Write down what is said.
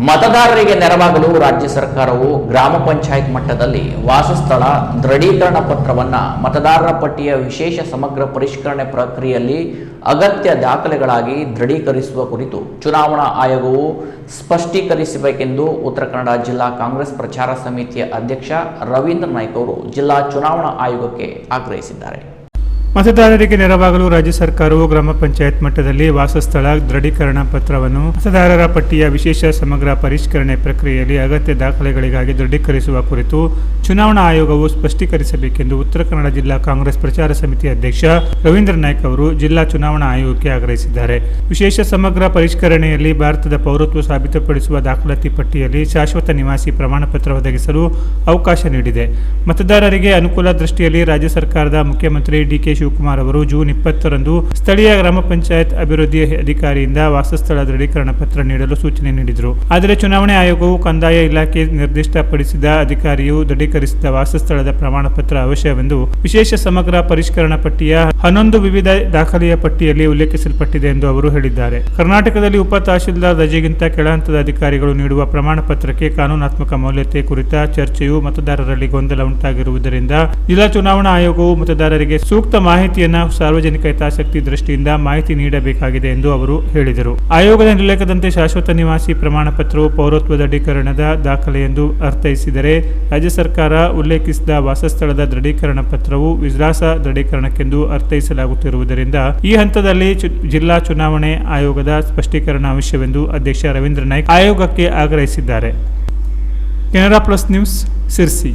ಮತದಾರರಿಗೆ ನೆರವಾಗಲು ರಾಜ್ಯ ಸರ್ಕಾರವು ಗ್ರಾಮ ಪಂಚಾಯತ್ ಮಟ್ಟದಲ್ಲಿ ವಾಸಸ್ಥಳ ದೃಢೀಕರಣ ಪತ್ರವನ್ನು ಮತದಾರರ ಪಟ್ಟಿಯ ವಿಶೇಷ ಸಮಗ್ರ ಪರಿಷ್ಕರಣೆ ಪ್ರಕ್ರಿಯೆಯಲ್ಲಿ ಅಗತ್ಯ ದಾಖಲೆಗಳಾಗಿ ದೃಢೀಕರಿಸುವ ಕುರಿತು ಚುನಾವಣಾ ಆಯೋಗವು ಸ್ಪಷ್ಟೀಕರಿಸಬೇಕೆಂದು ಉತ್ತರ ಕನ್ನಡ ಜಿಲ್ಲಾ ಕಾಂಗ್ರೆಸ್ ಪ್ರಚಾರ ಸಮಿತಿಯ ಅಧ್ಯಕ್ಷ ರವೀಂದ್ರ ನಾಯ್ಕ ಅವರು ಜಿಲ್ಲಾ ಚುನಾವಣಾ ಆಯೋಗಕ್ಕೆ ಆಗ್ರಹಿಸಿದ್ದಾರೆ. ಮತದಾರರಿಗೆ ನೆರವಾಗಲು ರಾಜ್ಯ ಸರ್ಕಾರವು ಗ್ರಾಮ ಪಂಚಾಯತ್ ಮಟ್ಟದಲ್ಲಿ ವಾಸಸ್ಥಳ ದೃಢೀಕರಣ ಪತ್ರವನ್ನು ಮತದಾರರ ಪಟ್ಟಿಯ ವಿಶೇಷ ಸಮಗ್ರ ಪರಿಷ್ಕರಣೆ ಪ್ರಕ್ರಿಯೆಯಲ್ಲಿ ಅಗತ್ಯ ದಾಖಲೆಗಳಿಗಾಗಿ ದೃಢೀಕರಿಸುವ ಕುರಿತು ಚುನಾವಣಾ ಆಯೋಗವು ಸ್ಪಷ್ಟೀಕರಿಸಬೇಕೆಂದು ಉತ್ತರ ಕನ್ನಡ ಜಿಲ್ಲಾ ಕಾಂಗ್ರೆಸ್ ಪ್ರಚಾರ ಸಮಿತಿ ಅಧ್ಯಕ್ಷ ರವೀಂದ್ರ ನಾಯ್ಕ ಅವರು ಜಿಲ್ಲಾ ಚುನಾವಣಾ ಆಯೋಗಕ್ಕೆ ಆಗ್ರಹಿಸಿದ್ದಾರೆ. ವಿಶೇಷ ಸಮಗ್ರ ಪರಿಷ್ಕರಣೆಯಲ್ಲಿ ಭಾರತದ ಪೌರತ್ವ ಸಾಬೀತುಪಡಿಸುವ ದಾಖಲಾತಿ ಪಟ್ಟಿಯಲ್ಲಿ ಶಾಶ್ವತ ನಿವಾಸಿ ಪ್ರಮಾಣ ಪತ್ರ ಒದಗಿಸಲು ಅವಕಾಶ ನೀಡಿದೆ. ಮತದಾರರಿಗೆ ಅನುಕೂಲ ದೃಷ್ಟಿಯಲ್ಲಿ ರಾಜ್ಯ ಸರ್ಕಾರದ ಮುಖ್ಯಮಂತ್ರಿ ಡಿ.ಕೆ. ಶಿವಕುಮಾರ್ ಅವರು ಜೂನ್ 20ರಂದು ಸ್ಥಳೀಯ ಗ್ರಾಮ ಪಂಚಾಯತ್ ಅಭಿವೃದ್ಧಿ ಅಧಿಕಾರಿಯಿಂದ ವಾಸಸ್ಥಳ ದೃಢೀಕರಣ ಪತ್ರ ನೀಡಲು ಸೂಚನೆ ನೀಡಿದರು. ಆದರೆ ಚುನಾವಣಾ ಆಯೋಗವು ಕಂದಾಯ ಇಲಾಖೆ ನಿರ್ದಿಷ್ಟಪಡಿಸಿದ ಅಧಿಕಾರಿಯು ದೃಢೀಕರಿಸಿದ ವಾಸಸ್ಥಳದ ಪ್ರಮಾಣ ಪತ್ರ ಅವಶ್ಯವೆಂದು ವಿಶೇಷ ಸಮಗ್ರ ಪರಿಷ್ಕರಣಾ ಪಟ್ಟಿಯ 11 ವಿವಿಧ ದಾಖಲೆಯ ಪಟ್ಟಿಯಲ್ಲಿ ಉಲ್ಲೇಖಿಸಲ್ಪಟ್ಟಿದೆ ಎಂದು ಅವರು ಹೇಳಿದ್ದಾರೆ. ಕರ್ನಾಟಕದಲ್ಲಿ ಉಪ ತಹಶೀಲ್ದಾರ್ ದರ್ಜೆಗಿಂತ ಕೆಳಹಂತದ ಅಧಿಕಾರಿಗಳು ನೀಡುವ ಪ್ರಮಾಣ ಪತ್ರಕ್ಕೆ ಕಾನೂನಾತ್ಮಕ ಮೌಲ್ಯತೆ ಕುರಿತ ಚರ್ಚೆಯು ಮತದಾರರಲ್ಲಿ ಗೊಂದಲ ಉಂಟಾಗಿರುವುದರಿಂದ ಜಿಲ್ಲಾ ಚುನಾವಣಾ ಆಯೋಗವು ಮತದಾರರಿಗೆ ಸೂಕ್ತ ಮಾಹಿತಿಯನ್ನು ಸಾರ್ವಜನಿಕ ಹಿತಾಸಕ್ತಿ ದೃಷ್ಟಿಯಿಂದ ಮಾಹಿತಿ ನೀಡಬೇಕಾಗಿದೆ ಎಂದು ಅವರು ಹೇಳಿದರು. ಆಯೋಗದ ಉಲ್ಲೇಖದಂತೆ ಶಾಶ್ವತ ನಿವಾಸಿ ಪ್ರಮಾಣ ಪತ್ರವು ಪೌರತ್ವ ದೃಢೀಕರಣದ ದಾಖಲೆ ಎಂದು ಅರ್ಥೈಸಿದರೆ ರಾಜ್ಯ ಸರ್ಕಾರ ಉಲ್ಲೇಖಿಸಿದ ವಾಸಸ್ಥಳದ ದೃಢೀಕರಣ ಪತ್ರವು ವಿಳಾಸ ದೃಢೀಕರಣಕ್ಕೆಂದು ಅರ್ಥೈಸಲಾಗುತ್ತಿರುವುದರಿಂದ ಈ ಹಂತದಲ್ಲಿ ಜಿಲ್ಲಾ ಚುನಾವಣೆ ಆಯೋಗದ ಸ್ಪಷ್ಟೀಕರಣ ಅವಶ್ಯವೆಂದು ಅಧ್ಯಕ್ಷ ರವೀಂದ್ರ ನಾಯ್ಕ ಆಯೋಗಕ್ಕೆ ಆಗ್ರಹಿಸಿದ್ದಾರೆ. Canara plus news, Sirsi.